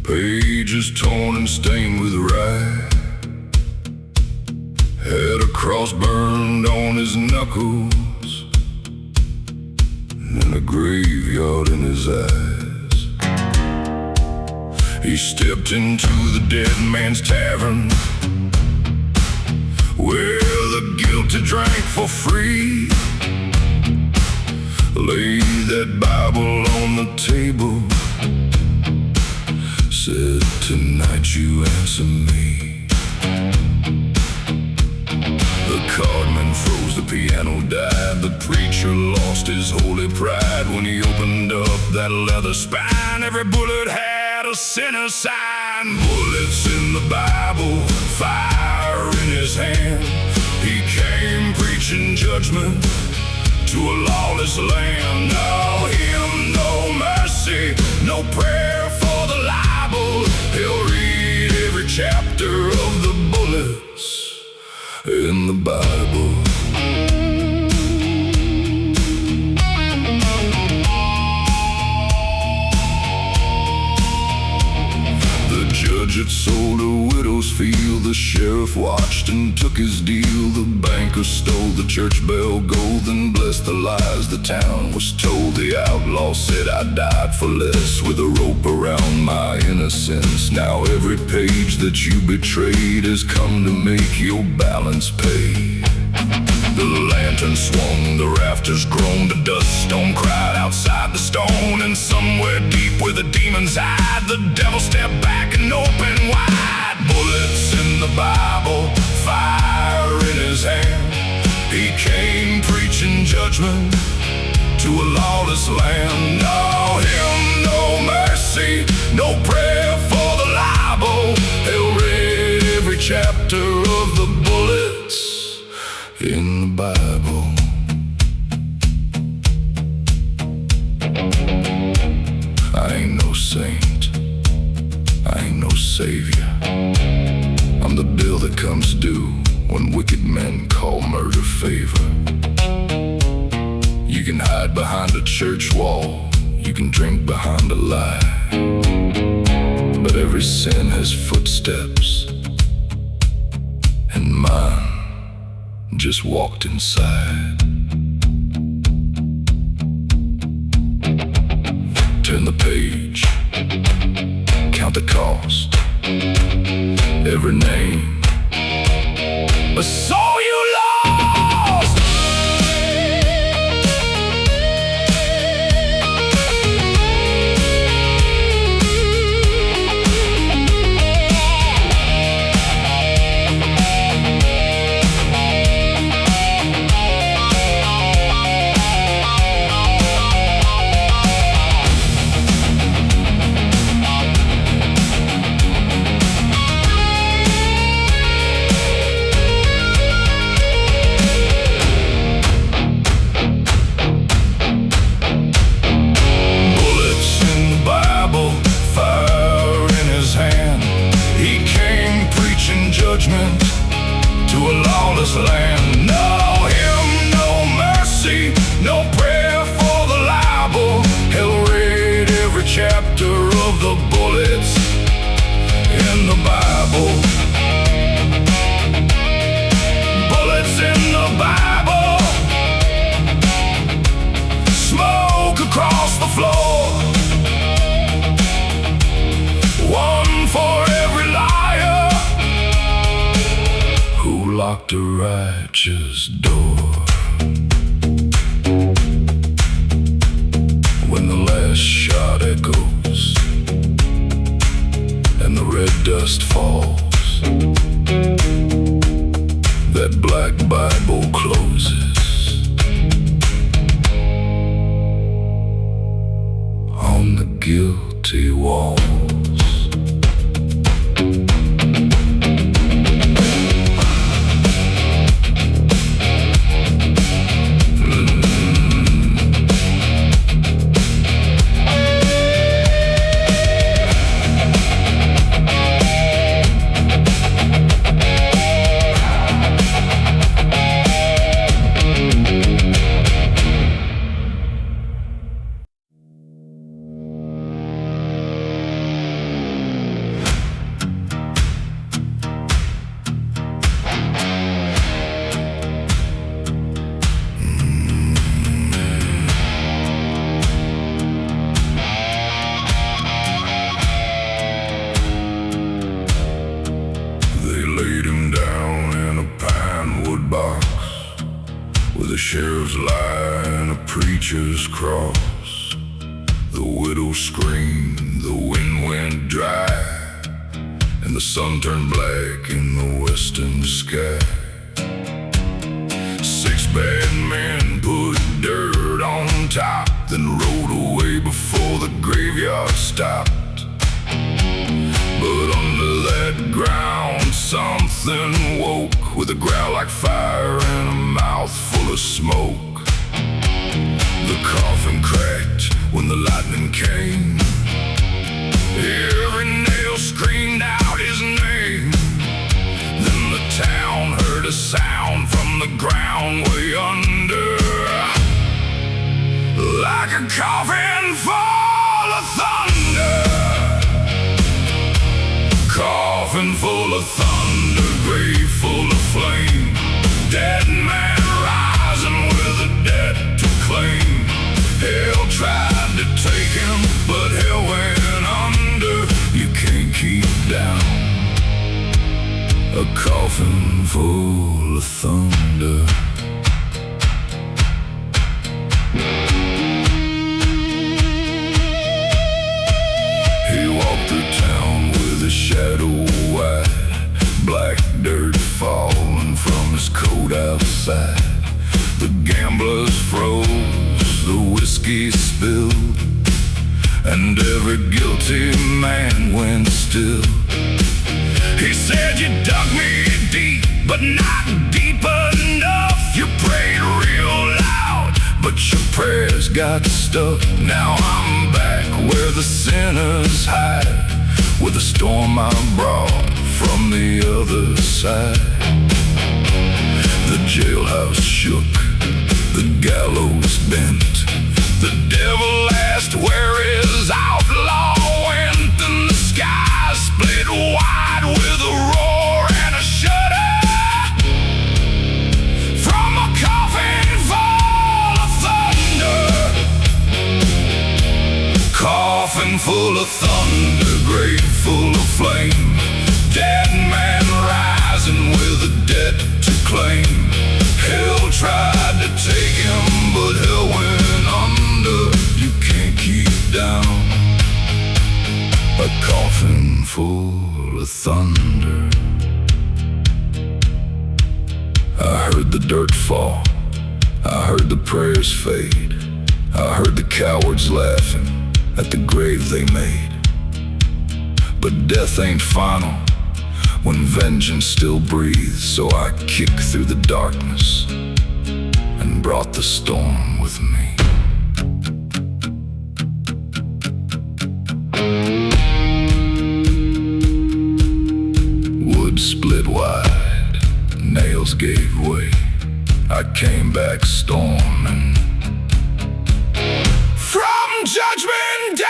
Pages torn and stained with rye, had a cross burned on his knuckles, and a graveyard in his eyes. He stepped into the dead man's tavern, where the guilty drank for free. Laid that Bible on the table, said, "Tonight you answer me." The cardman froze, the piano died. The preacher lost his holy pride when he opened up that leather spine. Every bullet had a sinner sign. Bullets in the Bible, fire in his hand. He came preaching judgment to a lawless land. No hymn, no mercy, no prayer for the libel. He'll read every chapter of the bullets in the Bible. The judge had sold a widow's field. The sheriff watched and took his deal. The banker stole the church bell gold, then blessed the lies the town was told. The outlaw said, "I died for less," with a rope around my innocence. Now every page that you betrayed has come to make your balance pay. The lantern swung, the rafters groaned, the dust storm cried outside the stone. And somewhere deep where the demons hide, the devil stepped back and opened wide. Bullets in the Bible, fire in his hand. He came preaching judgment to a lawless land. No hymn, no mercy, no prayer for the libel. He'll read every chapter of the bullets in the Bible. I ain't no saint, I ain't no savior. I'm the bill that comes due when wicked men call murder favor. You can hide behind a church wall, you can drink behind a lie, but every sin has footsteps, and mine just walked inside. Turn the page, count the cost, every name, a soul you lost. To a lawless land. No hymn, no mercy, no prayer for the libel. He'll read every chapter of the bullets in the Bible. Bullets in the Bible. Smoke across the floor. One for every liar who locked a righteous door. When the last shot echoes and the red dust falls, that black Bible closes on the guilty walls. preachers cross, the widow screamed, the wind went dry, and the sun turned black in the western sky. 6 bad men put dirt on top, then rode away before the graveyard stopped. But under that ground something woke, with a growl like fire and a mouth full of smoke. The coffin cracked when the lightning came. Every nail screamed out his name. Then the town heard a sound from the ground way under, like a coffin full of thunder. Coffin full of thunder, grave full of flame. Dead man rising with a debt to claim. Hell tried to take him, but hell went under. You can't keep down a coffin full of thunder. He walked through town with a shadow wide, black dirt falling from his coat outside. The gamblers froze, the whiskey spilled, and every guilty man went still. He said, you dug me deep, but not deep enough. You prayed real loud, but your prayers got stuck. Now I'm back where the sinners hide, with a storm I brought from the other side. The jailhouse shook, the gallows bent. The devil asked where his outlaw went, and the sky split wide with a roar and a shudder from a coffin full of thunder. Coffin full of thunder, grave full of flame. Dead man rising with a debt to claim. Hell tried to take him, but hell went under. You can't keep down a coffin full of thunder. I heard the dirt fall, I heard the prayers fade, I heard the cowards laughing at the grave they made. But death ain't final when vengeance still breathes, so I kicked through the darkness and brought the storm with me. Wood split wide, nails gave way. I came back storming from Judgment Day.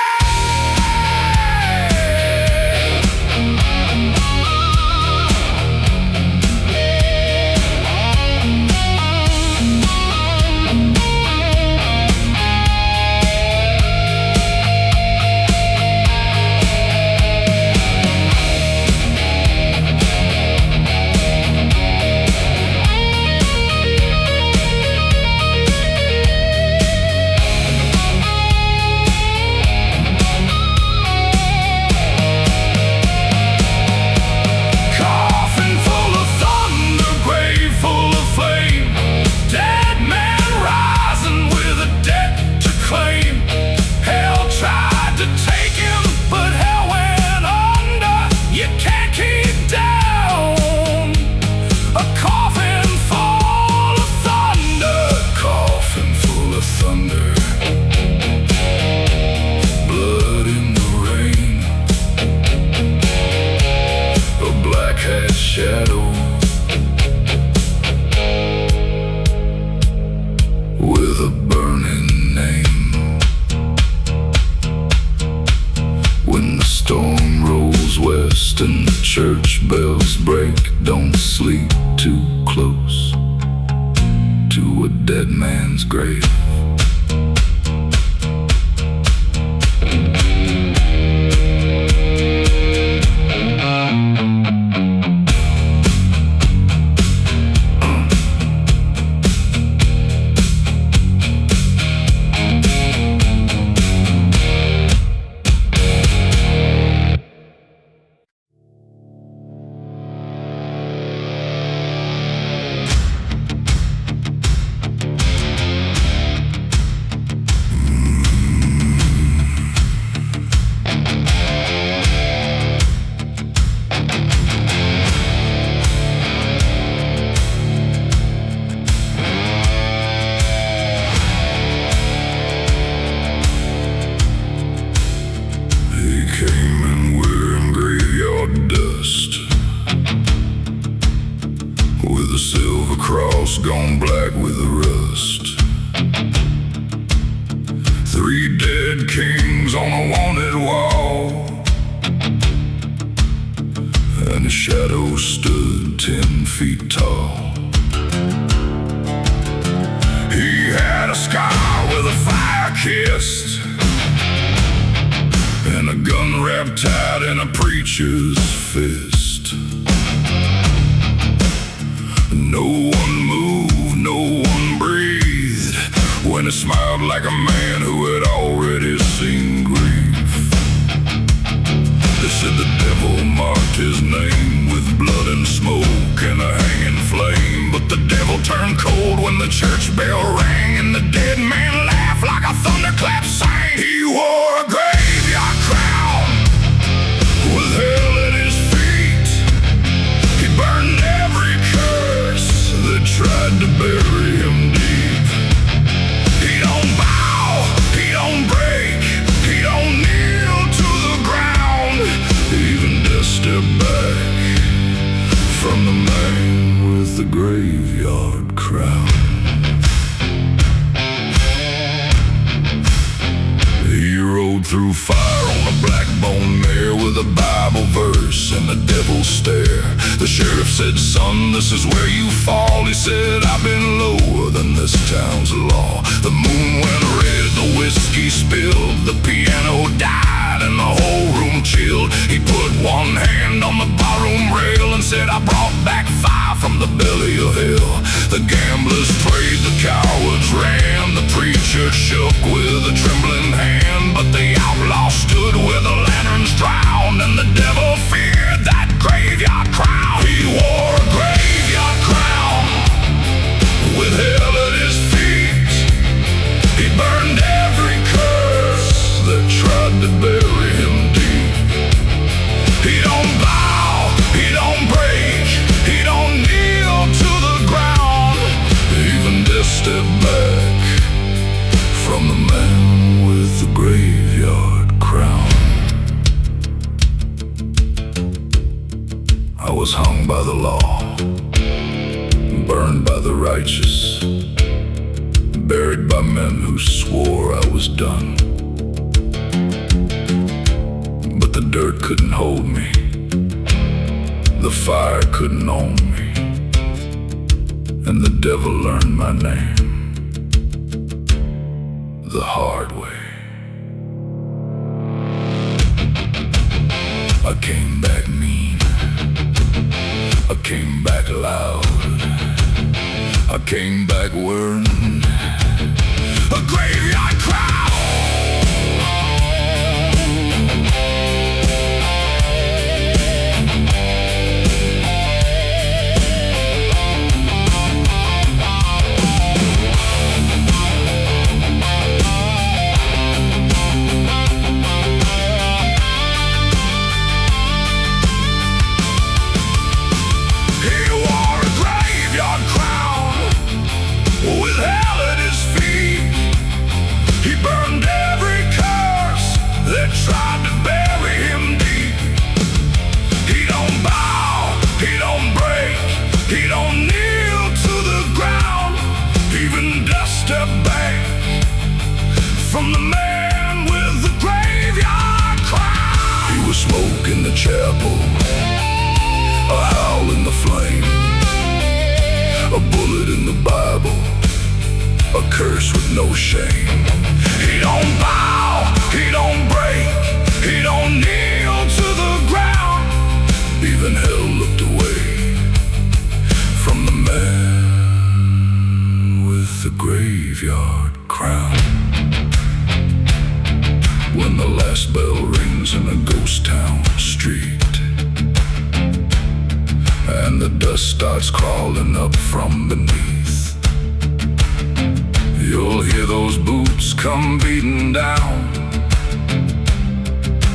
And the church bells break, don't sleep too close to a dead man's grave. gone black with rust. 3 dead kings on a wanted wall, and the shadow stood 10 feet tall. He had a scar with a fire kissed, and a gun wrapped tight in a preacher's fist. No one moved, no one breathed, when it smiled like a man who had already seen grief. They said the devil marked his name with blood and smoke and a hanging flame. But the devil turned cold when the church bell rang, and the dead man laughed like a thunderclap sang. He wore a graveyard crown with hell at his feet. He burned every curse that tried to bury him deep. He don't bow, he don't break, he don't kneel to the ground. Even death stepped back from the man with the graveyard crown. He rode through fire on a black bone mare with a Bible verse and the devil's stare. The sheriff said, "Son, this is where you fall." He said, "I've been lower than this town's law." The moon went red, the whiskey spilled, the piano died and the whole room chilled. He put one hand on the barroom rail and said, "I brought back fire from the belly of hell." The gamblers prayed, the cowards ran, the preacher shook with a trembling hand. But the outlaw stood where the lanterns drowned, and the devil feared that graveyard crown. He wore a graveyard crown with hell at his feet. He burned every curse that tried to bury him deep. He don't bow, he don't break, he don't kneel to the ground. Even death stepped back from the man with the graveyard crown. I was hung by the law, burned by the righteous, buried by men who swore I was done. But the dirt couldn't hold me, the fire couldn't own me, and the devil learned my name the hard way. I came back mean, I came back loud, I came back wearing a graveyard crown. Tried to bury him deep. He don't bow, he don't break, he don't kneel to the ground. Even death stepped back from the man with the graveyard crown. He was smoke in the chapel, a howl in the flame, a bullet in the Bible, a curse with no shame. He don't bow, he don't break, he don't kneel to the ground. Even hell looked away from the man with the graveyard crown. When the last bell rings in a ghost town street, and the dust starts crawling up from beneath, you'll hear those boots come beating down.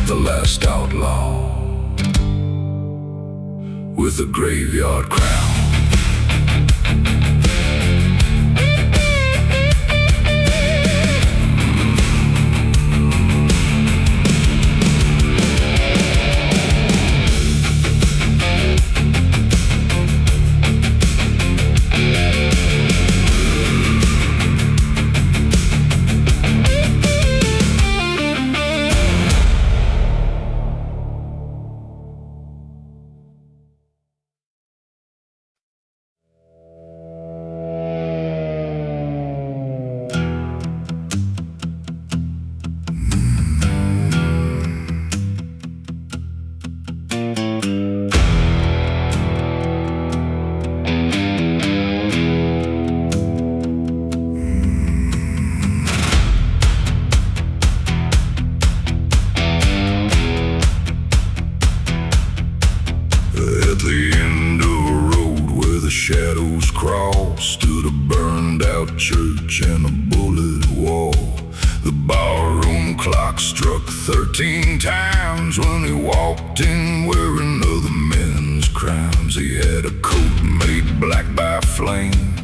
The last outlaw with a graveyard crown. bench and a bullet wall. The barroom clock struck 13 times when he walked in wearing other men's crimes. He had a coat made black by flame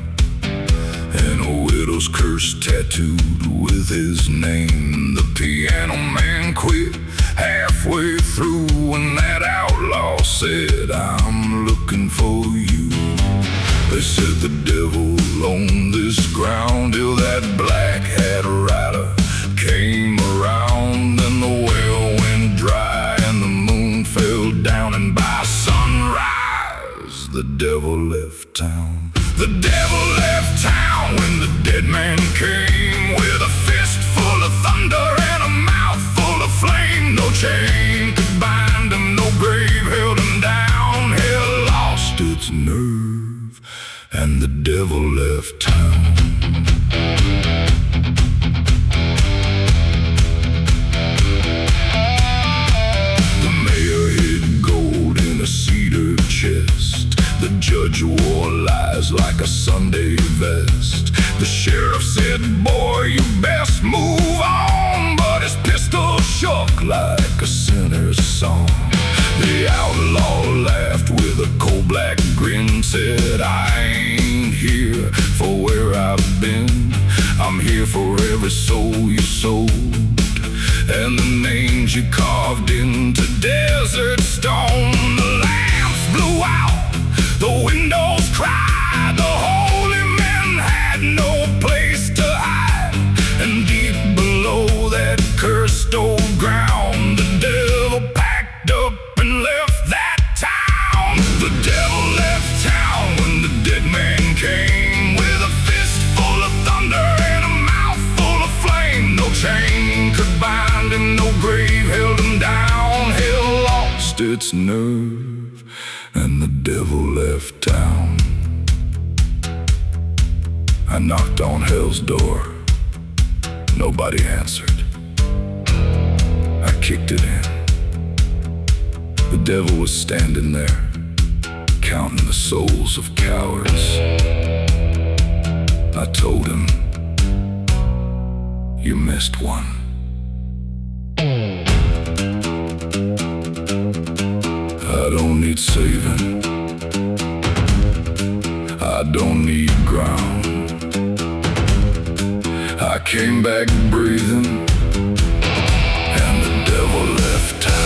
and a widow's curse tattooed with his name. The piano man quit halfway through when that outlaw said, "I'm looking for you." They said the devil owned this ground till that black hat rider came around, and the well went dry and the moon fell down, and by sunrise the devil left town. The devil left town when the dead man came, with a fist full of thunder and a mouth full of flame. No chain could bind him, no grave held him down. Hell lost its nerve and the devil left town. The mayor hid gold in a cedar chest. The judge wore lies like a Sunday vest. The sheriff said, "Boy, you best move on," but his pistol shook like a sinner's song. The outlaw laughed with a cold black grin, said, "I ain't here for where I've been. I'm here for every soul you sold, and the names you carved into desert stone." The lamps blew out, the windows cried, the holy men had no place to hide. And deep below that cursed old ground, the devil packed up and left that town. The devil left town when the dead man came, with a fist full of thunder and a mouth full of flame. No chain could bind him, no grave held him down. Hell lost its nerve and the devil left town. I knocked on hell's door. Nobody answered. I kicked it in. The devil was standing there, counting the souls of cowards. I told him, "You missed one." I don't need saving, I don't need ground. I came back breathing, and the devil left town.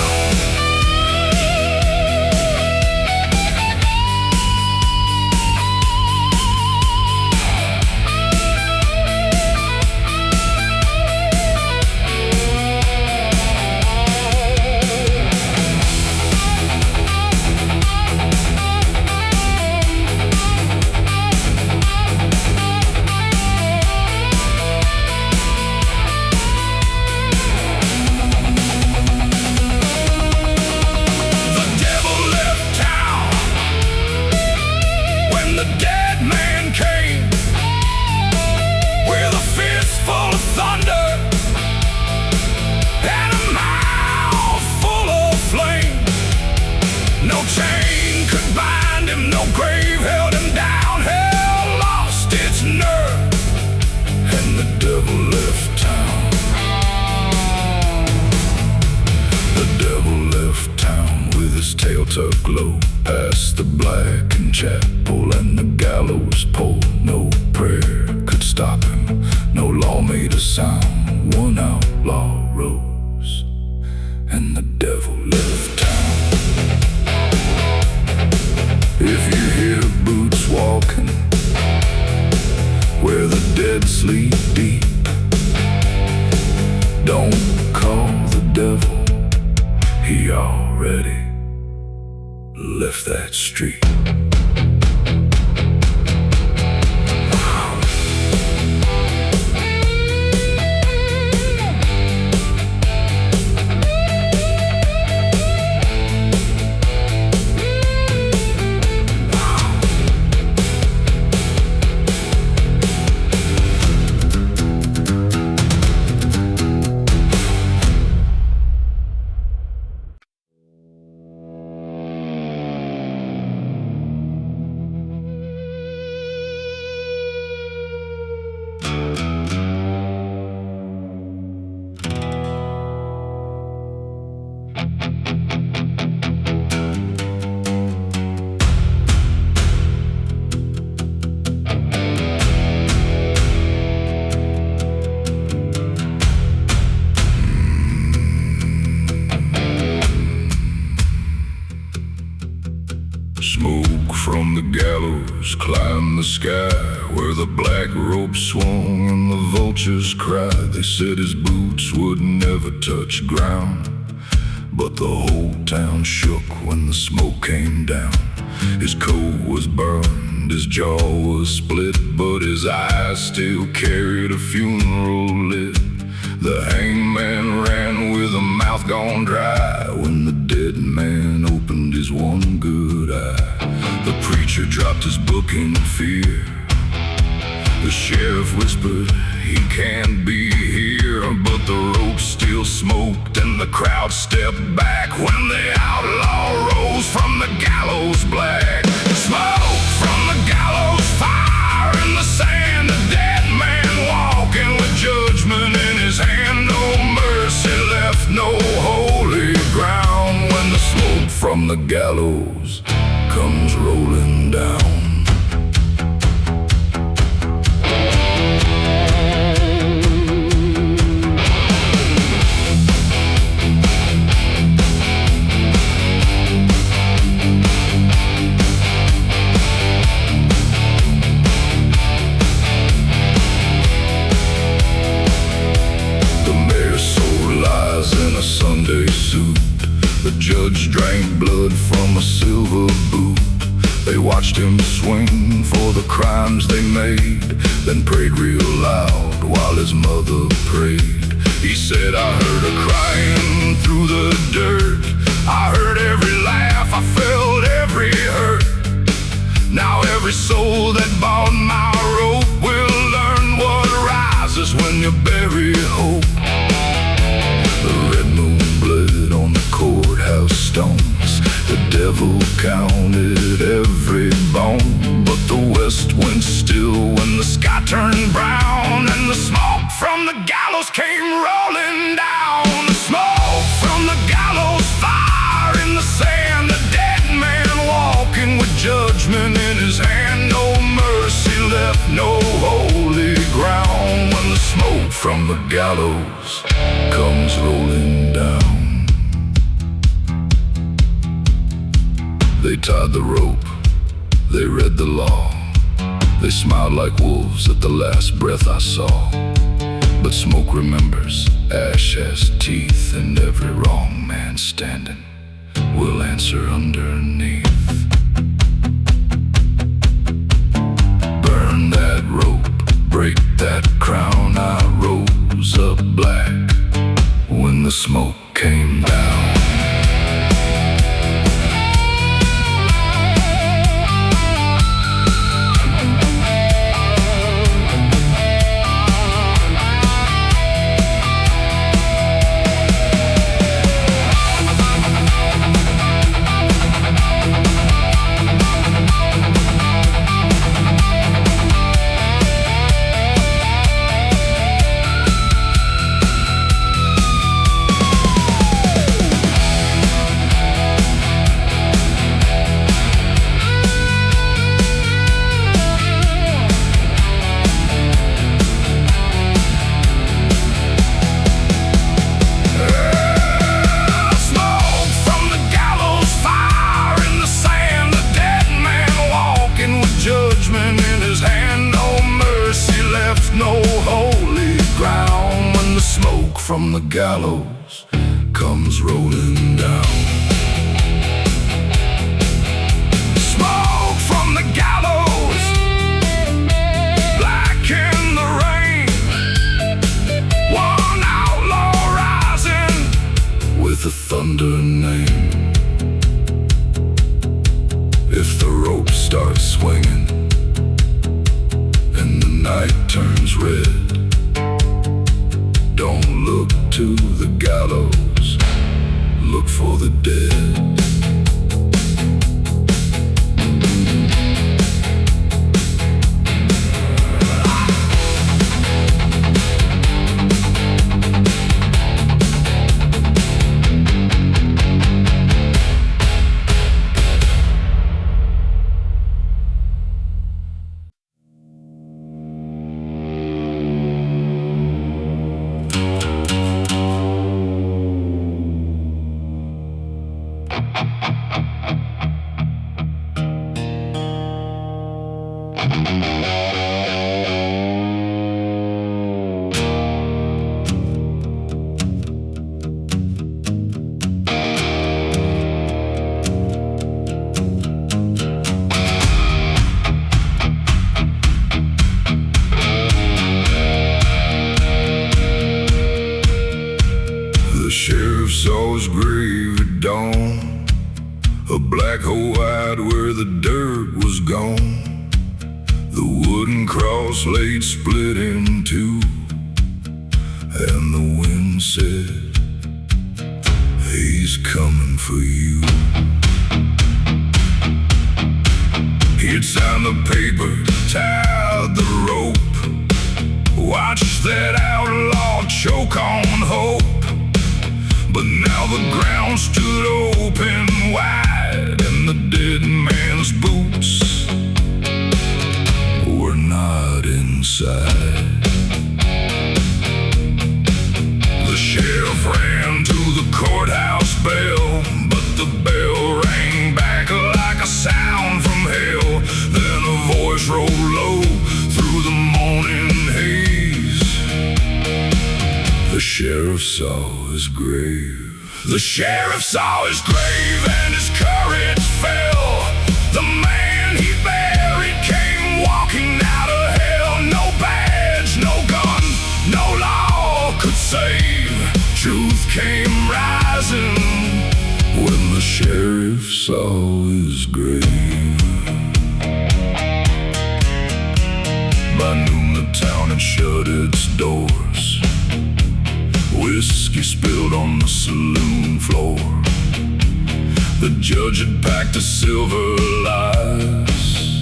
Tucked low past the blackened chapel and the gallows pole. No prayer could stop him, no law made a sound. One outlaw rose and the devil left town. If you hear boots walking where the dead sleep deep, don't call the devil, he already left that street. from the gallows climbed the sky, where the black rope swung and the vultures cried. They said his boots would never touch ground, but the whole town shook when the smoke came down. His coat was burned, his jaw was split, but his eyes still carried a funeral lit. The hangman ran with a mouth gone dry when the dead man opened his one good eye. The preacher dropped his book in fear. The sheriff whispered, "He can't be here," but the rope still smoked and the crowd stepped back when the outlaw rose from the gallows black. Smoke from the gallows, fire in the sand, a dead man walking with judgment in his hand. No mercy left, no holy ground when the smoke from the gallows comes rolling down. In a Sunday suit, the judge drank blood from a silver boot. They watched him swing for the crimes they made, then prayed real loud while his mother prayed. He said, "I heard her crying through the dirt. I heard every laugh, I felt every hurt. Now every soul that bought my rope will learn what rises when you bury hope." The red moon bled on the courthouse stones. The devil counted every bone, but the west went still when the sky turned brown and the smoke from the gallows came rolling down. The smoke from the gallows, fire in the sand, a dead man walking with judgment in his hand. No mercy left, no holy ground when the smoke from the gallows comes rolling down. They tied the rope, they read the law. They smiled like wolves at the last breath I saw. But smoke remembers, ash has teeth, and every wrong man standing will answer underneath. Burn that rope, break that crown. I rose up black when the smoke came down. From the gallows comes rolling down. Smoke from the gallows, black in the rain. One outlaw rising with a thunder name. If the rope starts swinging and the night turns red, don't look to the gallows, look for the dead. The sheriff saw his grave at dawn, a black hole wide where the dirt was gone. The wooden cross laid split in two, and the wind said, he's coming for you. He'd signed the paper, tied the rope, watched that outlaw choke on hope. But now the ground stood open wide, and the dead man's boots were not inside. The sheriff ran to the courthouse bell, but the bell rang back like a sound from hell. Then a voice rolled low through the morning haze. The sheriff saw his grave. The sheriff saw his grave and his courage fell. The man he buried came walking out of hell. No badge, no gun, no law could save. Truth came rising when the sheriff saw his grave. By noon the town had shut its doors. Whiskey spilled on the saloon floor. The judge had packed a silver lies,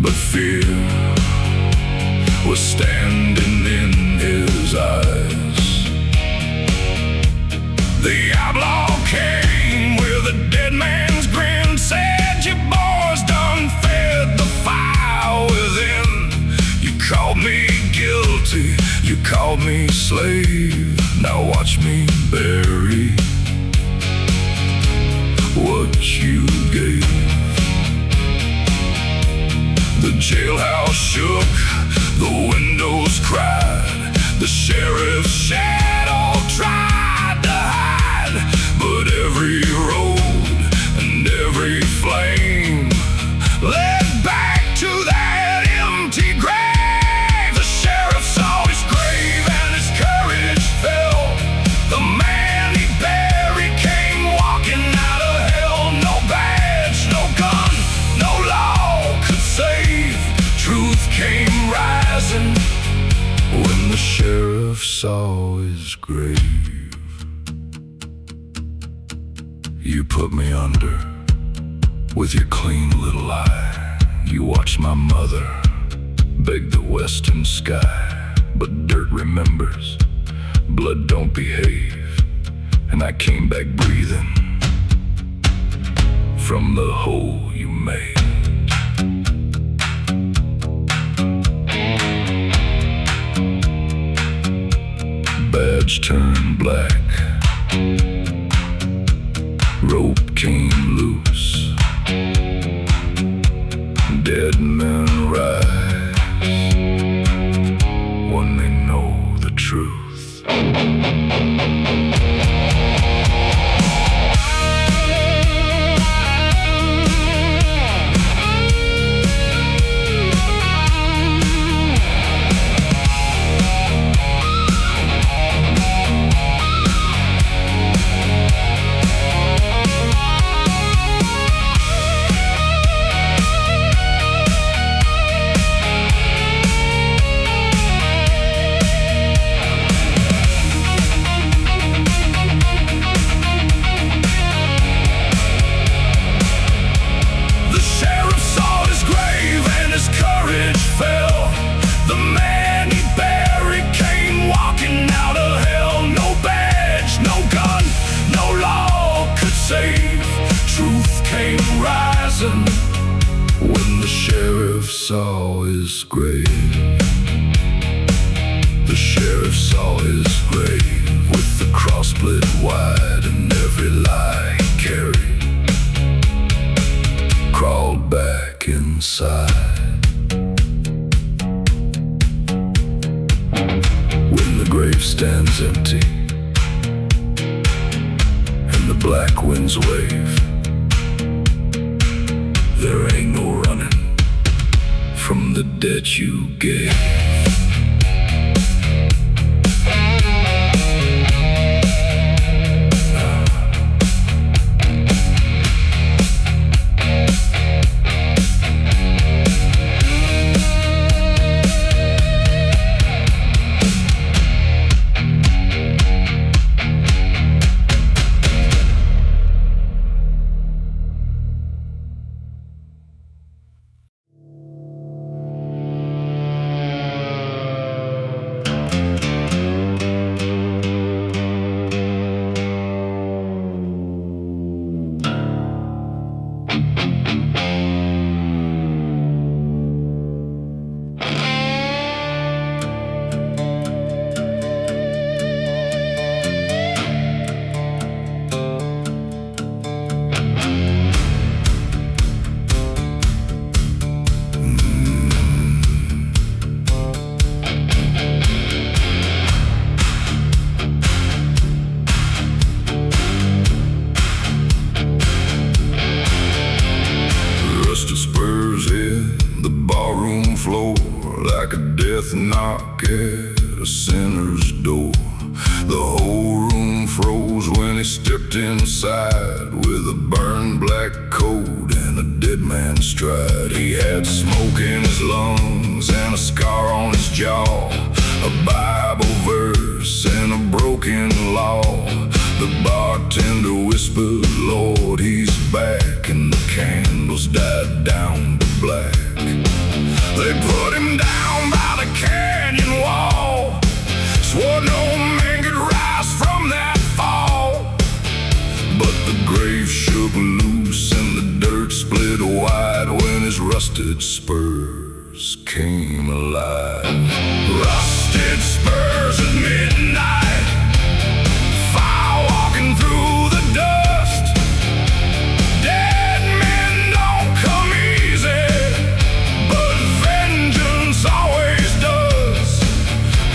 but fear was standing in his eyes. The outlaw came with a dead man's grin, said, "You boys done fed the fire within. You called me guilty, you called me slave. Now watch me bury what you gave." The jailhouse shook, the windows cried. The sheriff's shadow tried to hide, but every road and every flame led back to that empty grave. The sheriff saw his grave and his courage fell. The man he buried came walking out of hell. No badge, no gun, no law could save. Truth came rising when the sheriff saw his grave. You put me under with your clean little eye. You watched my mother beg the western sky. But dirt remembers, blood don't behave, and I came back breathing from the hole you made. Badge turned black, rope came loose. Dead men rise when they know the truth. When the sheriff saw his grave, the sheriff saw his grave with the cross split wide, and every lie he carried crawled back inside. stands empty, and the black winds wave. There ain't no running from the debt you gave. Like a death knock at a sinner's door. The whole room froze when he stepped inside, with a burned black coat and a dead man's stride. He had smoke in his lungs and a scar on his jaw, a Bible verse and a broken law. The bartender whispered, "Lord, he's back," and the candles died down to black. They put him down by the canyon wall, swore no man could rise from that fall. But the grave shook loose and the dirt split wide when his rusted spurs came alive. Rusted spurs at midnight, fire walking through the dust. Dead men don't come easy, always does.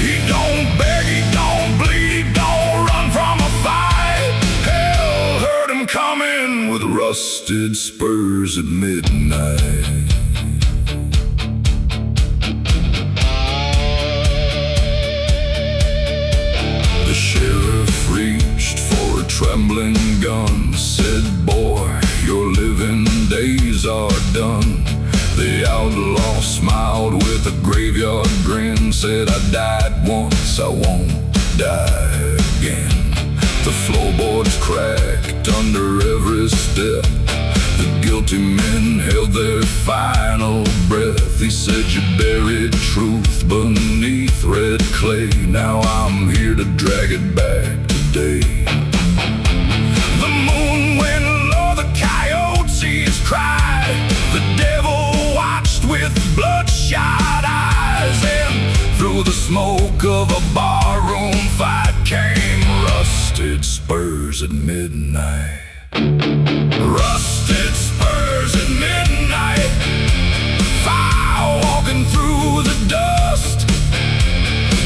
He don't beg, he don't bleed, he don't run from a fight. Hell heard him coming with rusted spurs at midnight. The sheriff reached for a trembling gun, said, "Boy, your living days are done." The outlaw smiled with a graveyard grin, said, "I died once, I won't die again." The floorboards cracked under every step, the guilty men held their final breath. He said, "You buried truth beneath red clay, now I'm here to drag it back today." The moon went low, the coyotes cried, the devil with bloodshot eyes, and through the smoke of a barroom fight came rusted spurs at midnight. Rusted spurs at midnight, fire walking through the dust.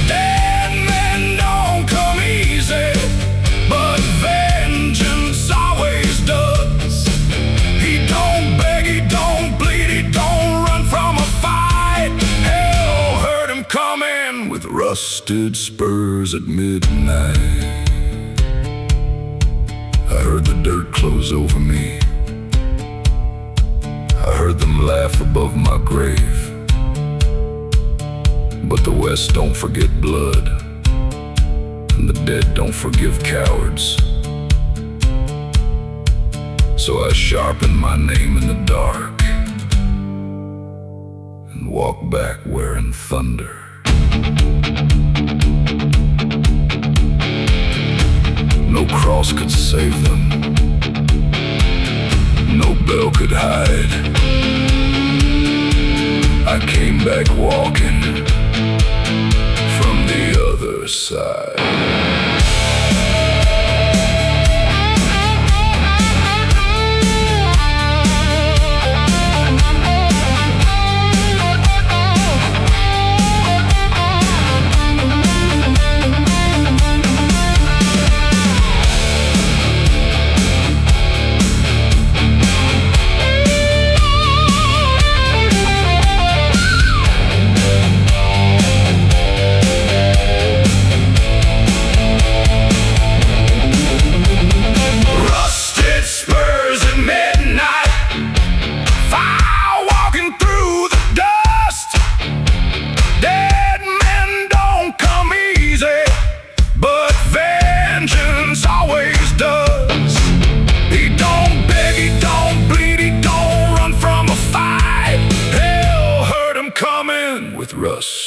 Dead men don't come easy, but vengeance always does. He don't beg, he don't bleed, he don't run from a fight. Hell heard him coming with rusted spurs at midnight. I heard the dirt close over me, I heard them laugh above my grave. But the West don't forget blood, and the dead don't forgive cowards. So I sharpened my name in the dark and walked back wearing thunder. No cross could save them, no bell could hide. I came back walking from the other side.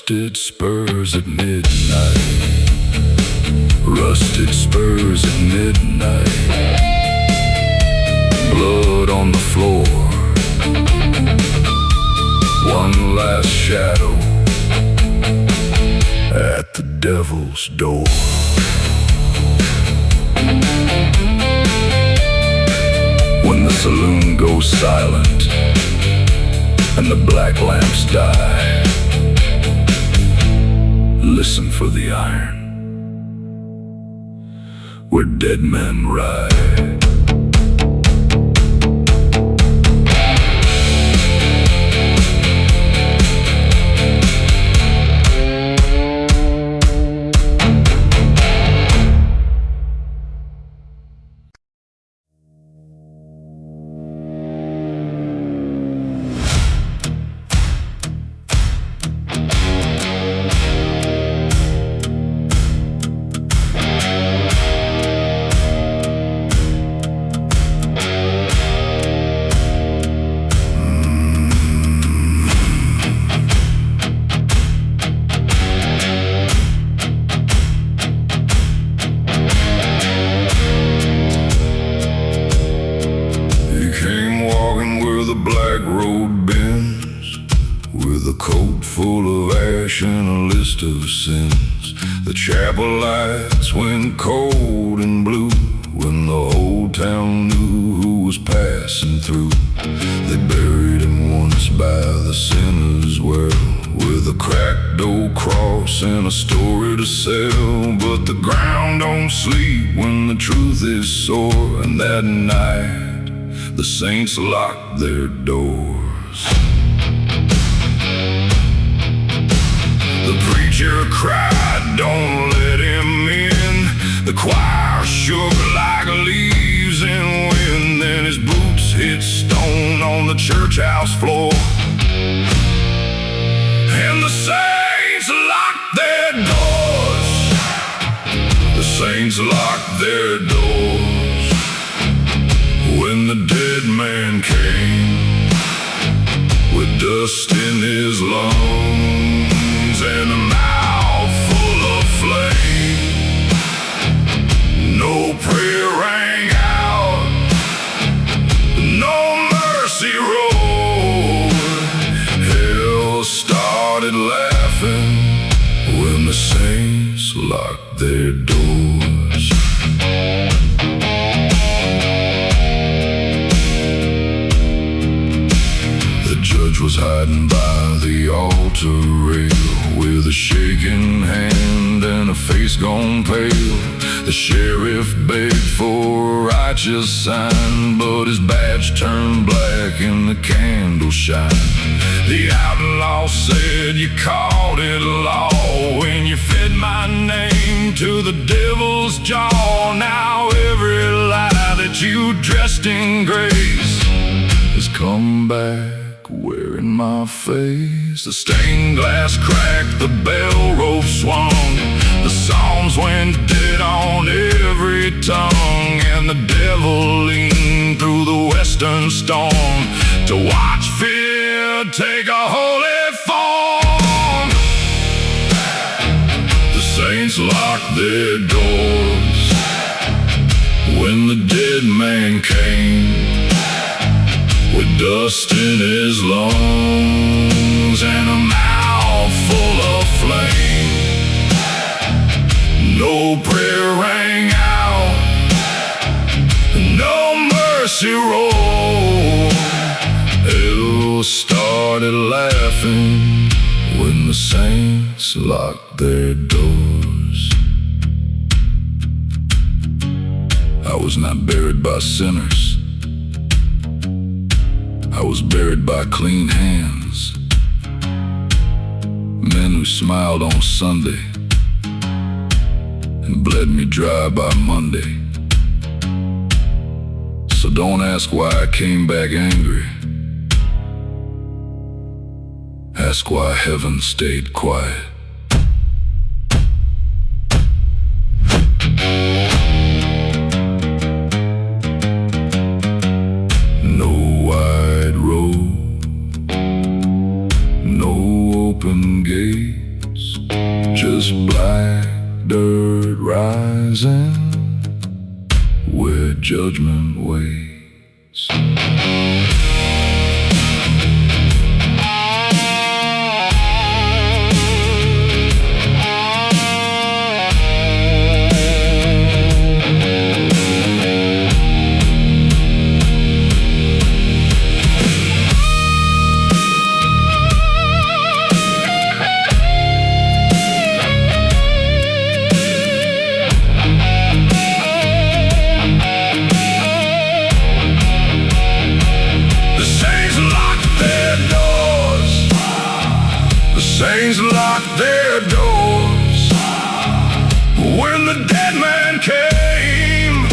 Rusted spurs at midnight. Rusted spurs at midnight. Blood on the floor. One last shadow at the devil's door. When the saloon goes silent and the black lamps die, listen for the iron where dead men ride. And a list of sins. The chapel lights went cold and blue when the whole town knew who was passing through. They buried him once by the sinner's well, with a cracked old cross and a story to sell. But the ground don't sleep when the truth is sore, and that night the saints locked their doors. The preacher cried, don't let him in. The choir shook like leaves in wind. Then his boots hit stone on the church house floor, and the saints locked their doors. The saints locked their doors. When the dead man came with dust in his lungs and a mouth full of flame, no prayer rang out, no mercy rolled. Hell started laughing when the saints locked their doors. The judge was hiding by the altar rail with a shaking hand and a face gone pale. The sheriff begged for a righteous sign, but his badge turned black in the candle shine. The outlaw said, you called it law when you fed my name to the devil's jaw. Now every lie that you dressed in grace has come back wearing my face. The stained glass cracked, the bell rope swung, the psalms went dead on every tongue, and the devil leaned through the western storm to watch fear take a holy form. The saints locked their doors when the dead man came with dust in his lungs and a mouth full of flame. No prayer rang out, no mercy rolled. Hell started laughing when the saints locked their doors. I was not buried by sinners, I was buried by clean hands, men who smiled on Sunday and bled me dry by Monday. So don't ask why I came back angry. Ask why heaven stayed quiet. No wide road, no open gate, this black dirt rising where judgment waits. Saints locked their doors when the dead man came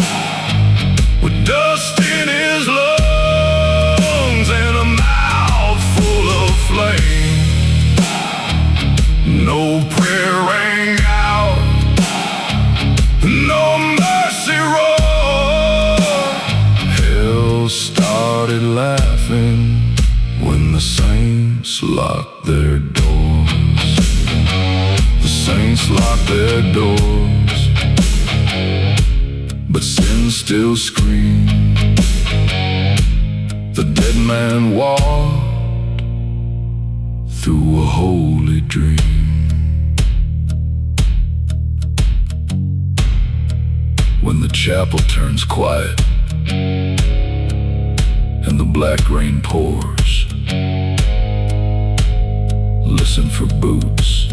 with dust in his lungs and a mouth full of flame. No prayer rang out, no mercy roared. Hell started laughing when the saints locked their doors. The saints locked their doors, but sin still screamed. The dead man walked through a holy dream. When the chapel turns quiet and the black rain pours, listen for boots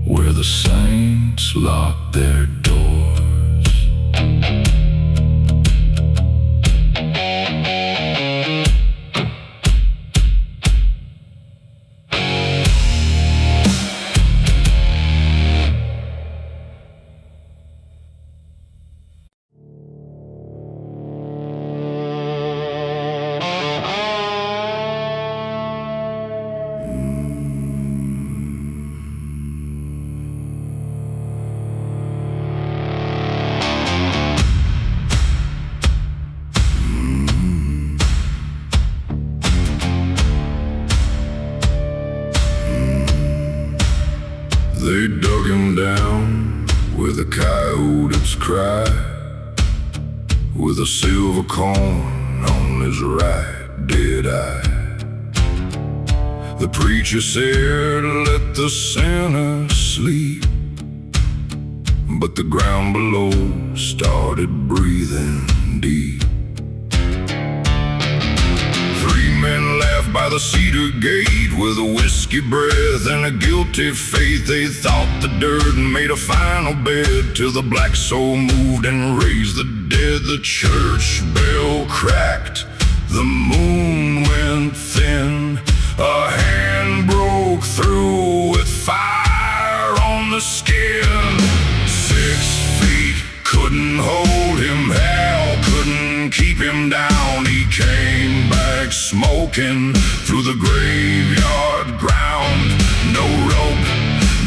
where the saints lock their doors. They dug him down where the coyotes cry, with a silver coin on his right dead eye. The preacher said, let the sinner sleep, but the ground below started breathing deep. Men laughed by the cedar gate with a whiskey breath and a guilty faith. They thought the dirt made a final bed till the black soul moved and raised the dead. The church bell cracked, the moon went thin, a hand broke through with fire on the skin. 6 feet couldn't hold him, hell couldn't keep him down. He came back smoking through the graveyard ground. No rope,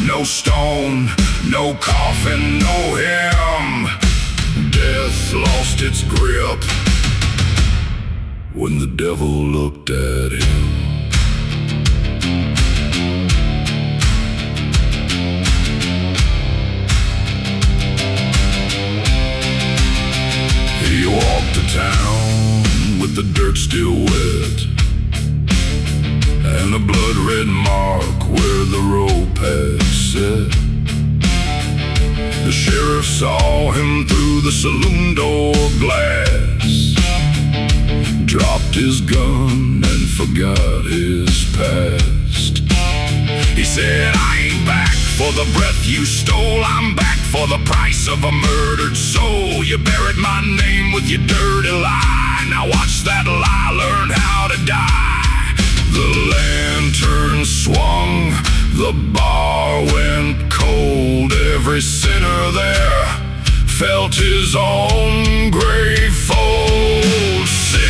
no stone, no coffin, no hymn. Death lost its grip when the devil looked at him. He walked to town with the dirt still wet and a blood-red mark where the rope had set. The sheriff saw him through the saloon door glass, dropped his gun and forgot his past. He said, I ain't back for the breath you stole, I'm back for the price of a murdered soul. You buried my name with your dirty lie, now watch that lie learn how to die. The lantern swung, the bar went cold. Every sinner there felt his own grave fold. 6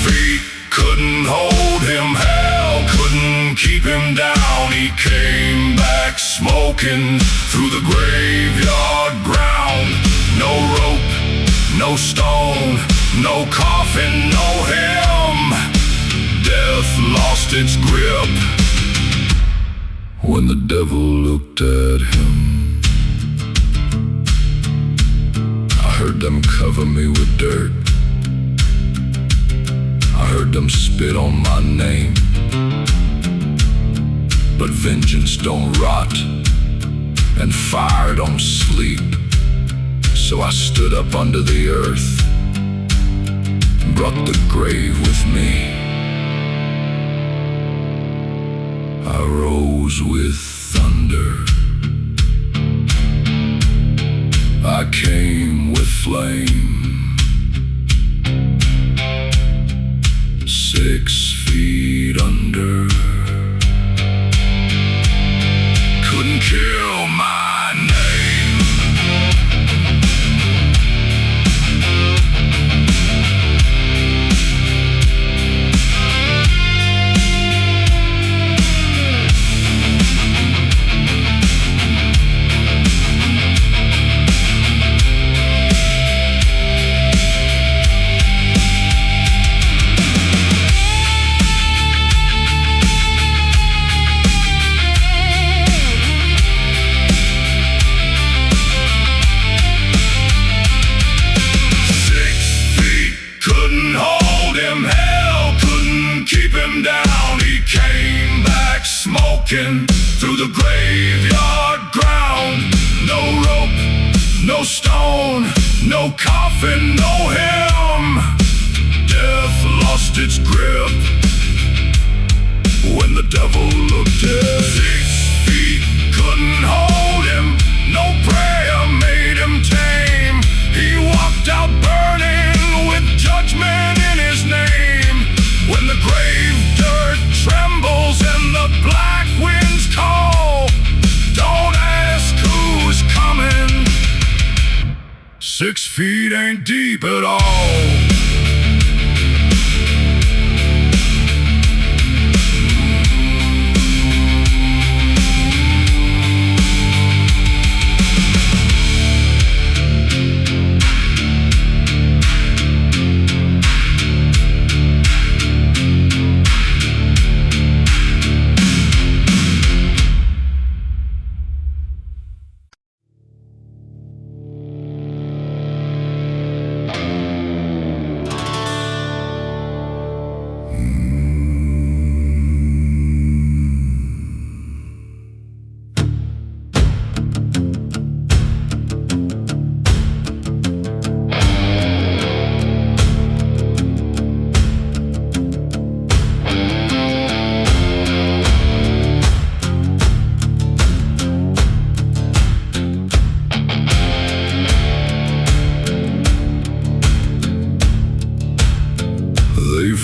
feet couldn't hold him, hell couldn't keep him down. He came back smoking through the graveyard ground. No rope, no stone, no coffin, no hymn. Death lost its grip when the devil looked at him. I heard them cover me with dirt. I heard them spit on my name. But vengeance don't rot, and fire don't sleep. So I stood up under the earth, brought the grave with me. I rose with thunder, I came with flame. 6 feet under, couldn't kill my name. Through the graveyard ground. No rope, no stone, no coffin, no hymn. Death lost its grip when the devil looked at 6 feet, couldn't hold him. No prayer made him tame. He walked out burning with judgment in his name. When the grave dirt trembles and the black winds call, don't ask who's coming. 6 feet ain't deep at all.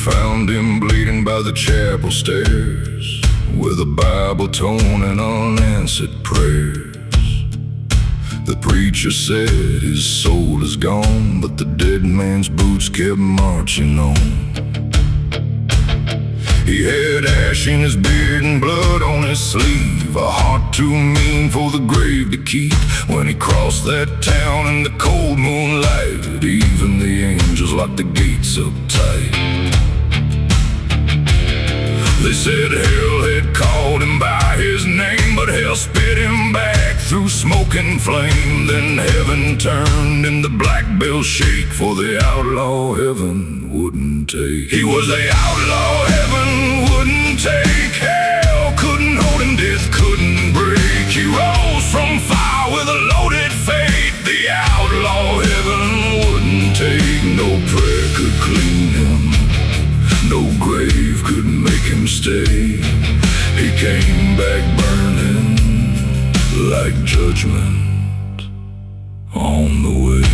Found him bleeding by the chapel stairs, with a Bible torn and unanswered prayers. The preacher said his soul is gone, but the dead man's boots kept marching on. He had ash in his beard and blood on his sleeve, a heart too mean for the grave to keep. When he crossed that town in the cold moonlight, even the angels locked the gates up tight. They said hell had called him by his name, but hell spit him back through smoke and flame. Then heaven turned and the black bells shake, for the outlaw heaven wouldn't take. He was the outlaw heaven wouldn't take. Hell couldn't hold him, death couldn't break. He rose from fire with a loaded fate. The outlaw heaven wouldn't take. No prayer could clean him, no grave could make him stay. He came back burning like judgment on the way.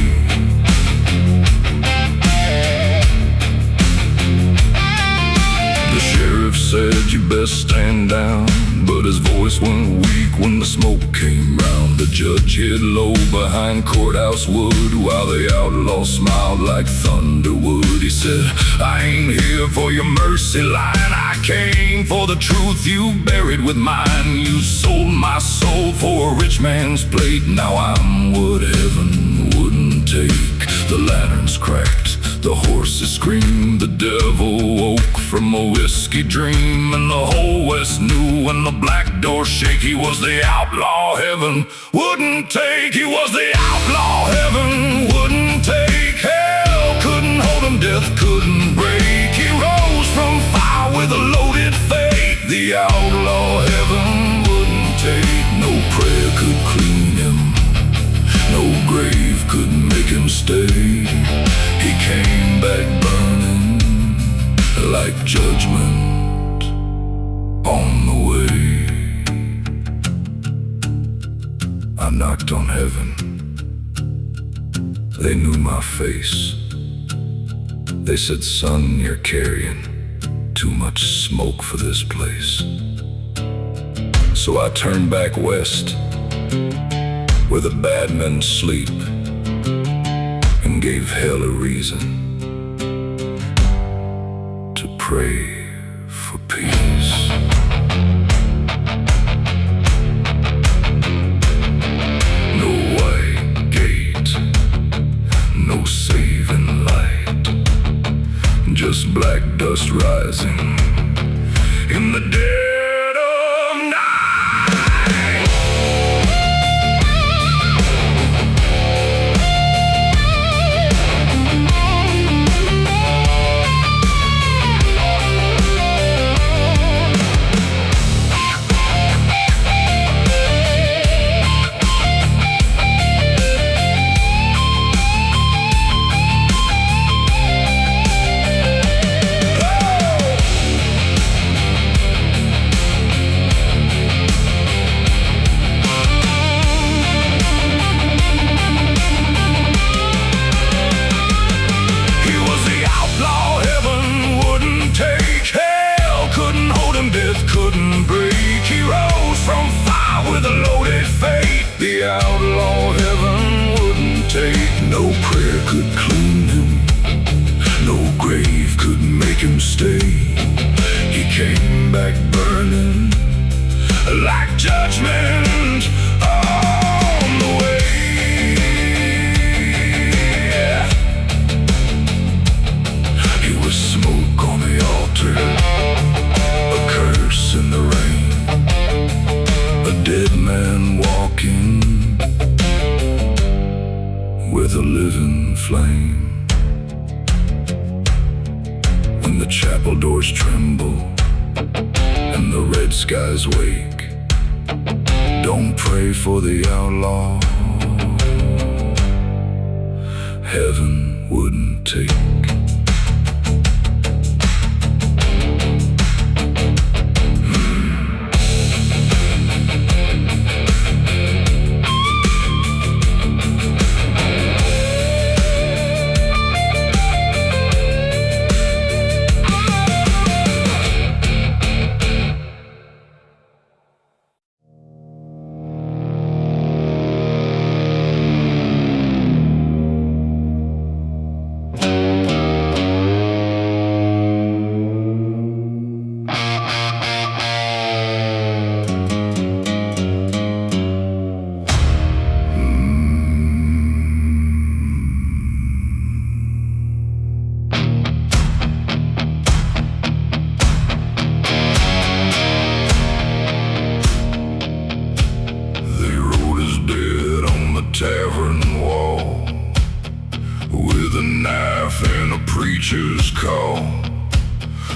The sheriff said you best stand down, but his voice went weak when the smoke came round. The judge hid low behind courthouse wood, while the outlaw smiled like thunder would. He said, I ain't here for your mercy line, I came for the truth you buried with mine. You sold my soul for a rich man's plate, now I'm what heaven wouldn't take. The lanterns cracked, The horses screamed, the devil woke from a whiskey dream, and the whole West knew when the black door shake. He was the outlaw heaven wouldn't take. He was the outlaw heaven wouldn't take. Hell couldn't hold him, death couldn't break. He rose from fire with a loaded fate. The outlaw heaven wouldn't take. No prayer could clean him, no grave could make him stay. He came back burning like judgment on the way. I knocked on heaven. They knew my face. They said, "Son, you're carrying too much smoke for this place." So I turned back west, where the bad men sleep, and gave hell a reason to pray for peace. No white gate, no saving light, just black dust rising in the dead of night. The outlaw heaven wouldn't take. No prayer could clean him, no grave could make him stay. He came back burning like judgment on the way. He was smoke on the altar, a curse in the rain, a dead man walking with a living flame. When the chapel doors tremble and the red skies wake, don't pray for the outlaw heaven wouldn't take. Tavern wall with a knife and a preacher's call.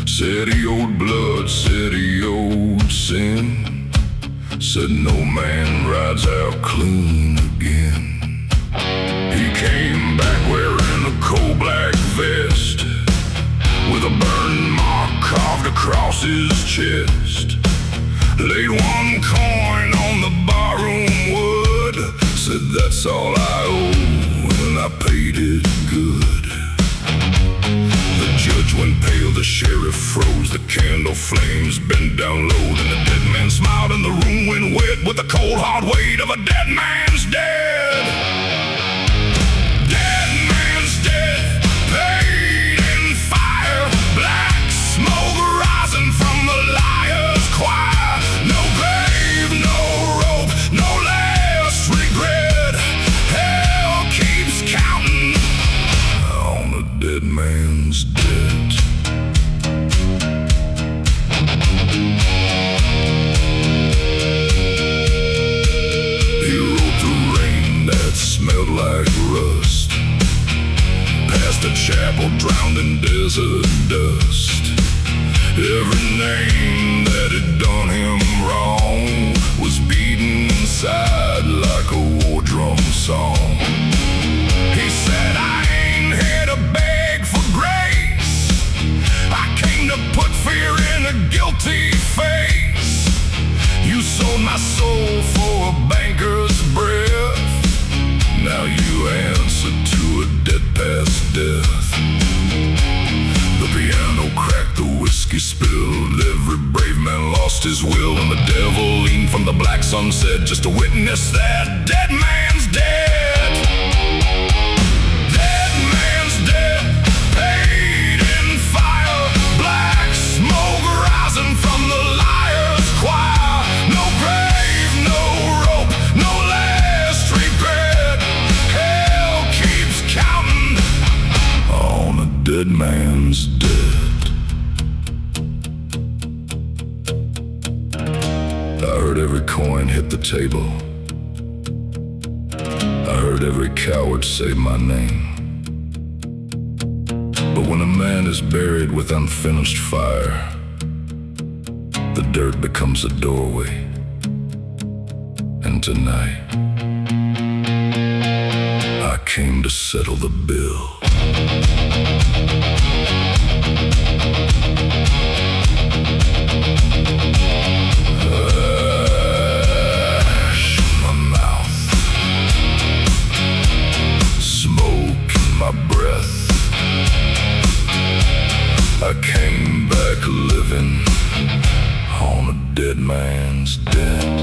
Said he owed blood, said he owed sin, said no man rides out clean again. He came back wearing a coal-black vest with a burn mark carved across his chest. Laid one coin on the barroom wood, said that's all I owe, and I paid it good. The judge went pale, the sheriff froze, the candle flames bent down low, and the dead man smiled and the room went wet with the cold hard weight of a dead man's dead. Dead man's dead, paid in fire, black smoke rising from the liar's choir. No grave, no rope, no last regret. Hell keeps counting on the dead man. debt. He rode through rain that smelled like rust, past a chapel drowned in desert dust. Every name that had done him wrong was beaten inside like a war drum song. He said, I ain't here to beg for grace. I came to put fear in a guilty face. You sold my soul for a banker's breath. Now you answer to a debt past death. The piano cracked, the whiskey spilled. Every brave man lost his will, and the devil leaned from the black sunset just to witness that dead man's dead. Dead man's dead, paid in fire. Black smoke rising from the liar's choir. No grave, no rope, no last regret. Hell keeps counting on a dead man's dead. I heard every coin hit the table. I heard every coward say my name. But when a man is buried with unfinished fire, the dirt becomes a doorway. And tonight, I came to settle the bill. My breath, I came back living on a dead man's debt.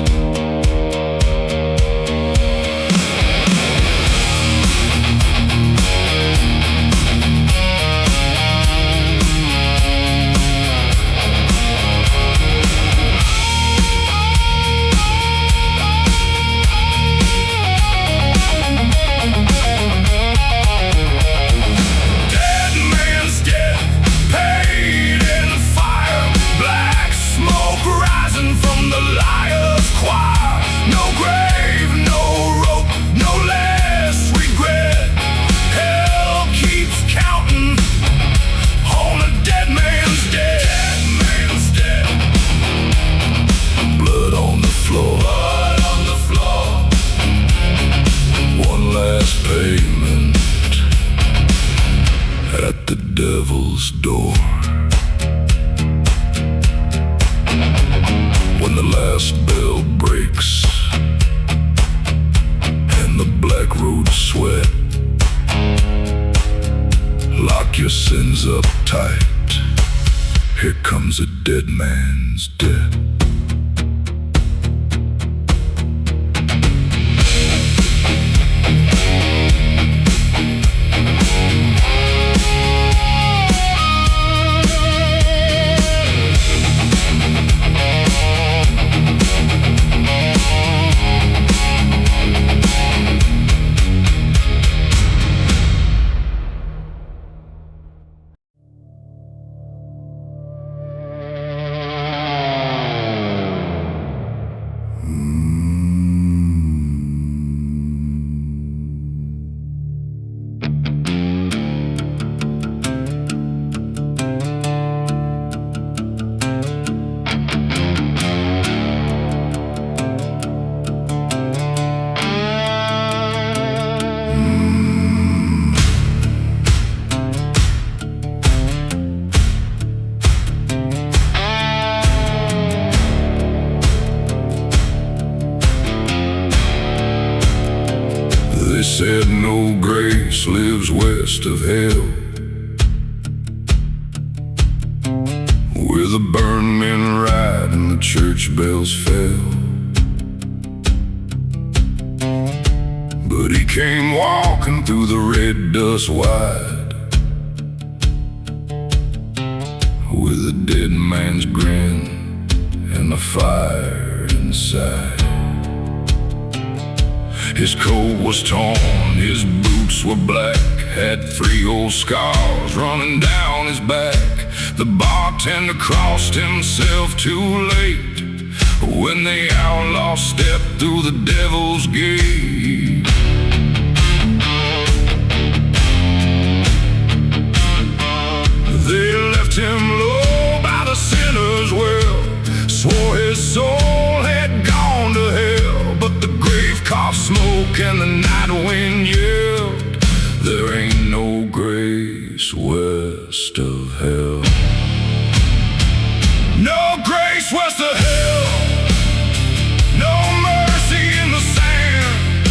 Devil's door. When the last bell breaks and the black road sweat, lock your sins up tight. Here comes a dead man's debt. Said no grace lives west of hell, where the burned men ride and the church bells fell. But he came walking through the red dust wide, with a dead man's grin and a fire inside. His coat was torn, his boots were black, had 3 old scars running down his back. The bartender crossed himself too late when the outlaw stepped through the devil's gate. They left him low by the sinner's well, swore his soul had gone to hell. But the grave coughed smoke and the night wind yelled, there ain't no grace west of hell. No grace west of hell, no mercy in the sand,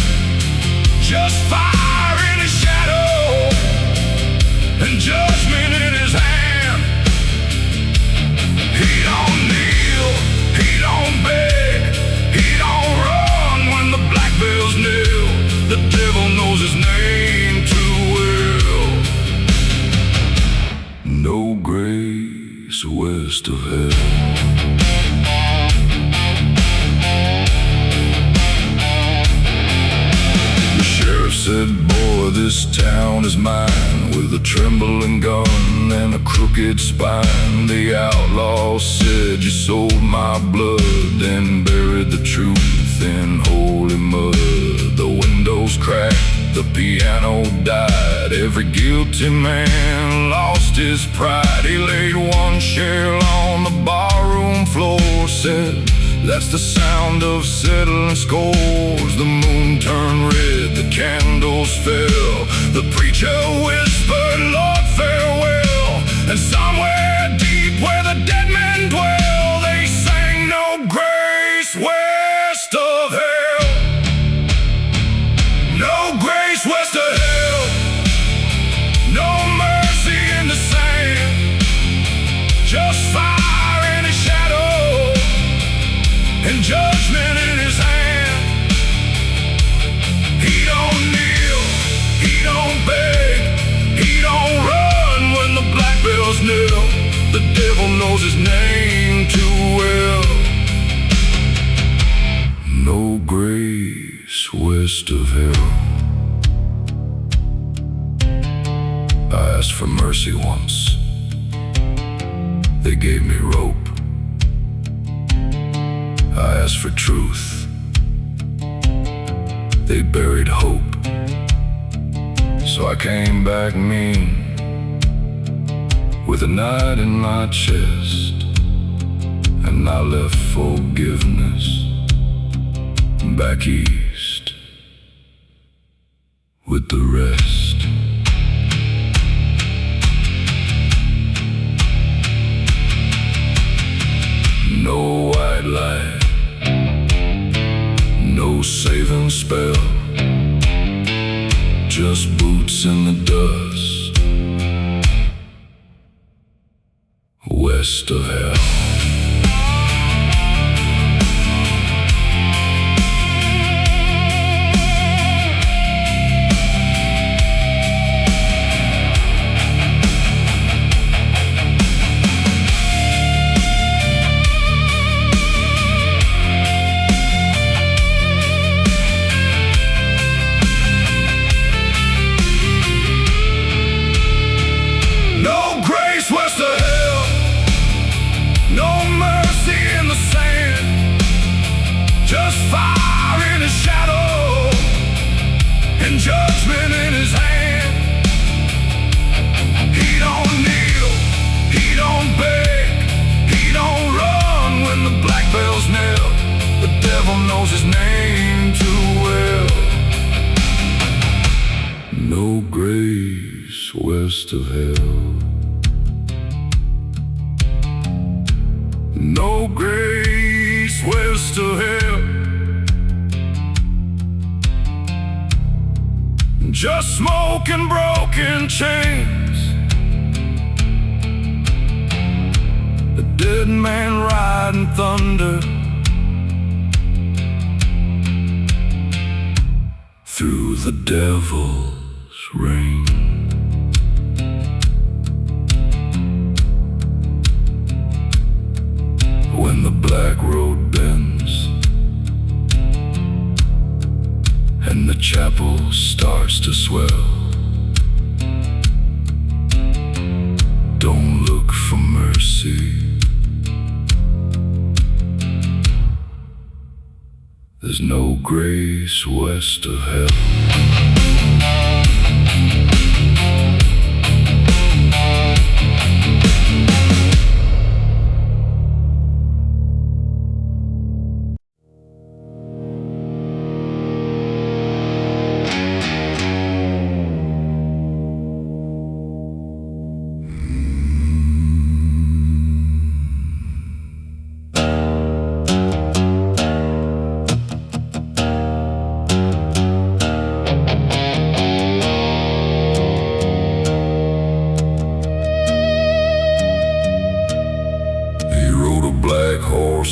just fire in his shadow and judgment in his hand. He don't kneel, he don't beg, he don't run when the black bells kneel. The devil knows his name too well. No grace west of hell. The sheriff said, boy, this town is mine, with a trembling gun and a crooked spine. The outlaw said, you sold my blood and buried the truth in holy mud. The windows cracked, the piano died, every guilty man lost his pride. He laid one shell on the barroom floor, said, that's the sound of settling scores. The moon turned red, the candles fell, the preacher whispered, Lord, farewell. And somewhere deep where the dead men dwell, they sang, no grace west of hell. No grace west of hell, no mercy in the sand, just fire in his shadow and judgment in his hand. He don't kneel, he don't beg, he don't run when the black bells kneel. The devil knows his name too well. No grace west of hell. I asked for mercy once, they gave me rope. I asked for truth, they buried hope. So I came back mean, with a knife in my chest, and I left forgiveness back east with the rest. No white light, no saving spell, just boots in the dust west of hell. Judgment in his hand. He don't kneel, he don't beg, he don't run when the black bells kneel. The devil knows his name too well. No grace west of hell. No grace west of hell. Just smoke and broken chains, a dead man riding thunder through the devil's rain. When the black road bends and the chapel starts to swell, see. There's no grace west of hell.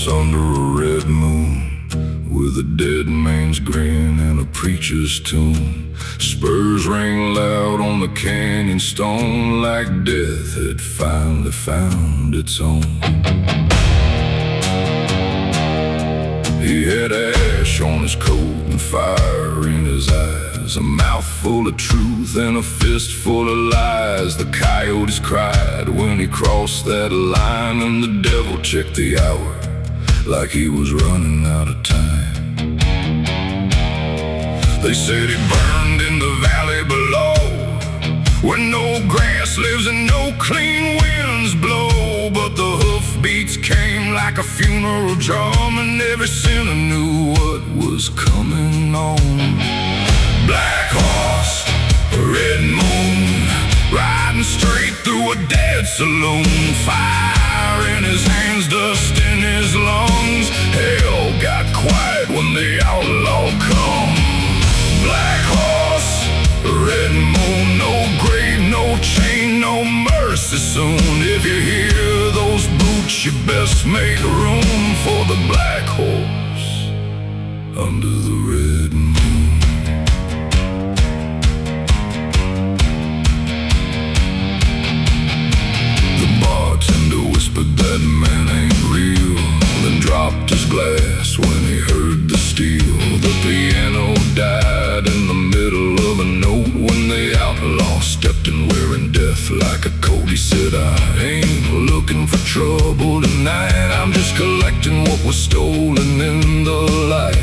Under a red moon, with a dead man's grin and a preacher's tune. Spurs rang loud on the canyon stone, like death had finally found its own. He had ash on his coat and fire in his eyes, a mouthful of truth and a fistful of lies. The coyotes cried when he crossed that line, and the devil checked the hour like he was running out of time. They said he burned in the valley below, where no grass lives and no clean winds blow. But the hoofbeats came like a funeral drum, and every sinner knew what was coming on. Black horse, red moon, riding straight through a dead saloon. Fire in his hands, dust in his lungs. Hell got quiet when the outlaw come. Black horse, red moon, no grave, no chain, no mercy soon. If you hear those boots, you best make room for the black horse under the red moon. But that man ain't real, then dropped his glass when he heard the steel. The piano died in the middle of a note when the outlaw stepped in wearing death like a coat. He said, I ain't looking for trouble tonight, I'm just collecting what was stolen in the light.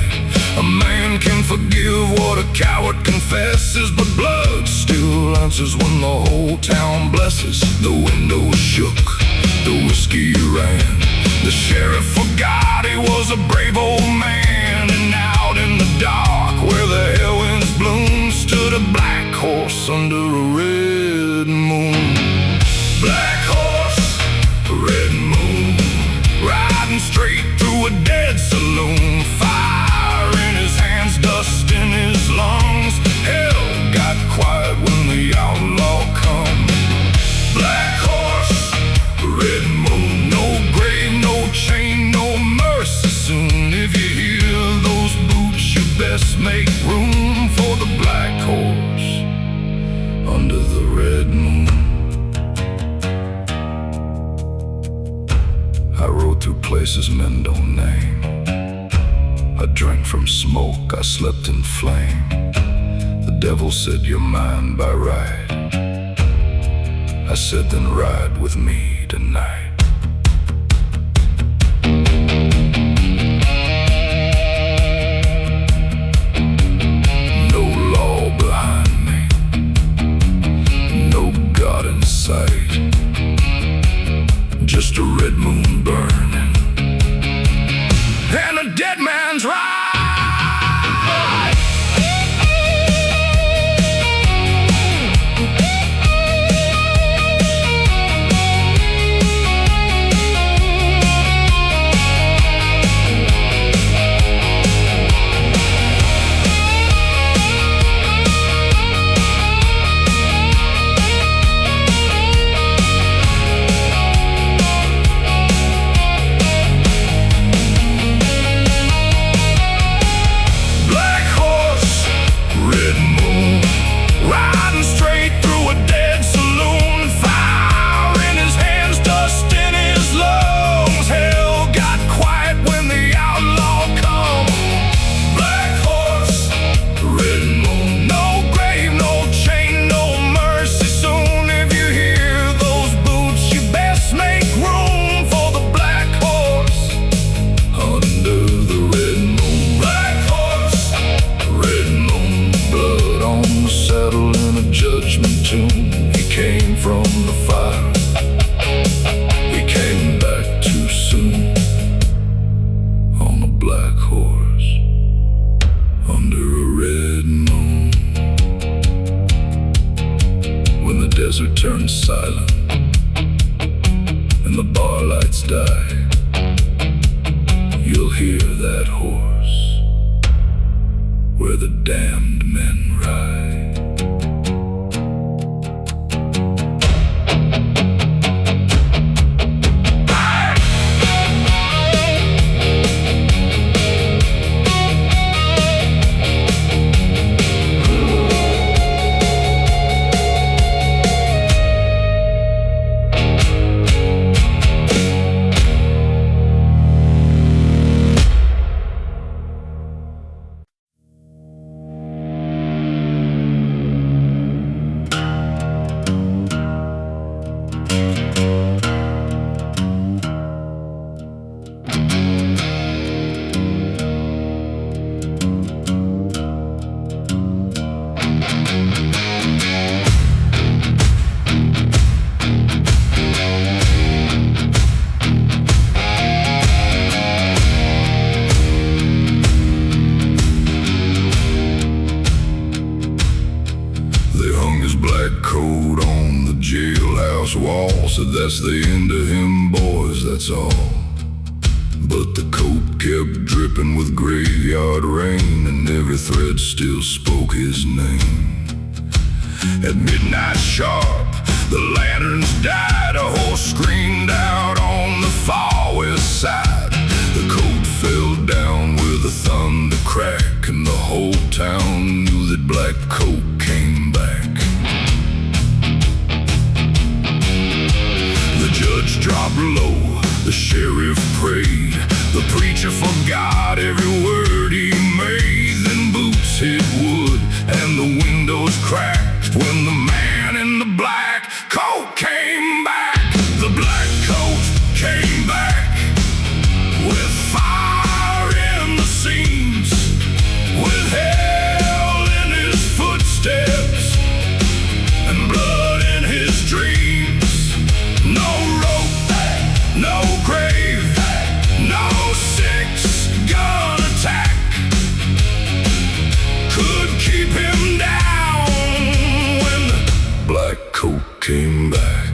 A man can forgive what a coward confesses, but blood still answers when the whole town blesses. The windows shook, the whiskey ran, the sheriff forgot he was a brave old man. And out in the dark, where the hell winds bloom, stood a black horse under a red moon. Black horse, red moon, riding straight through a dead saloon. Fire in his hands, dust in his lungs. Hell got quiet when the outlaw come. Black horse, red moon, no grave, no chain, no mercy soon. If you hear those boots, you best make room for the black horse under the red moon. I rode through places men don't name, I drank from smoke, I slept in flame. The devil said, you're mine by right. I said, then ride with me tonight. No law behind me, no God in sight, just a red moon burning and a dead man's ride. the bar lights die, you'll hear that horse where the damned men ride. Wall, so that's the end of him, boys, that's all. But the coat kept dripping with graveyard rain, and every thread still spoke his name. At midnight sharp, the lanterns died, a horse screamed out on the far west side. The coat fell down with a thunder crack, and the whole town knew that Black Coat came back. The judge dropped low, the sheriff prayed, the preacher forgot every word he made. Then boots hit wood and the windows cracked when the man in the black coat came back. The black coat came back with fire in the seams, with hell in his footsteps and blood in his dreams. No rope, no grave, no six-gun attack could keep him down when the Black Coat came back.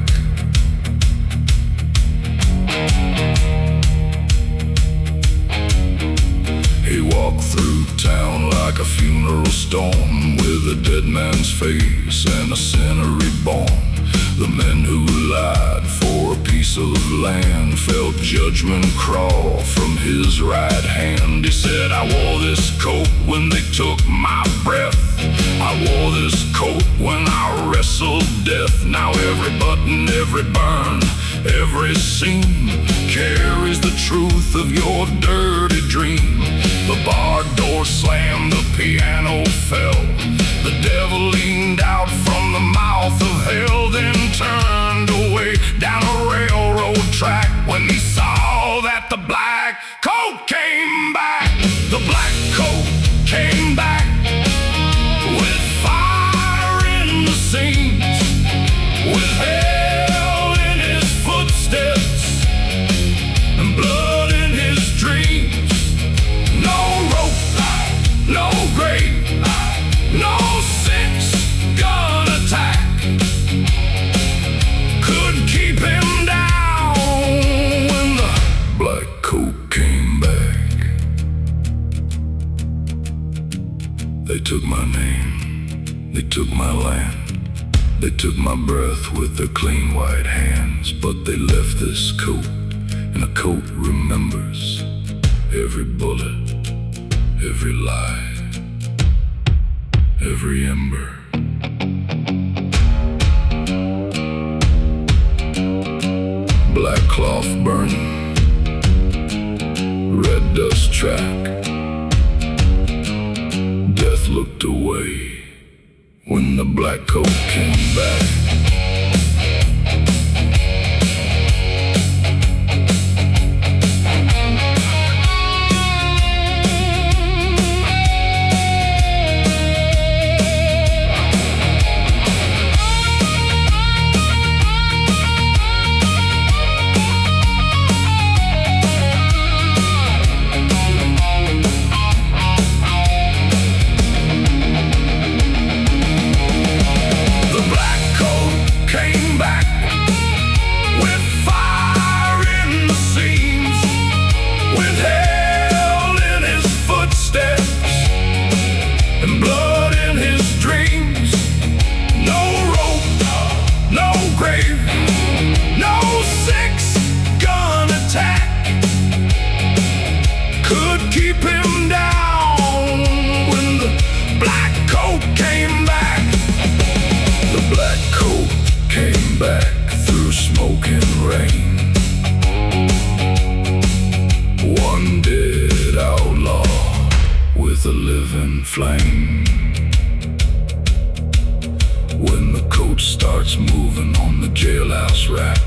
He walked through town like a funeral storm, with a dead man's face and a sinner reborn. The men who lied for a piece of land felt judgment crawl from his right hand. He said, I wore this coat when they took my breath. I wore this coat when I wrestled death. Now every button, every burn, every seam carries the truth of your dirty dream. The bar door slammed, the piano fell. The devil leaned out from the mouth of hell, then turned away down a railroad track when he saw that the Black Coat came back. The Black Coat came back with fire in the seams, with hell in his footsteps and blood in his dreams. No rope, no grave, no six-gun attack could keep him down when the Black Coat came back. They took my name, they took my land, they took my breath with their clean white hands, but they left this coat, and a coat remembers every bullet, every lie, every ember. Black cloth burning, red dust track. Death looked away when the Black Coat came back. The Black Coat flame. When the coat starts moving on the jailhouse rack,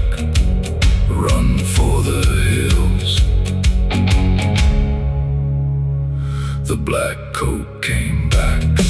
run for the hills. The black coat came back.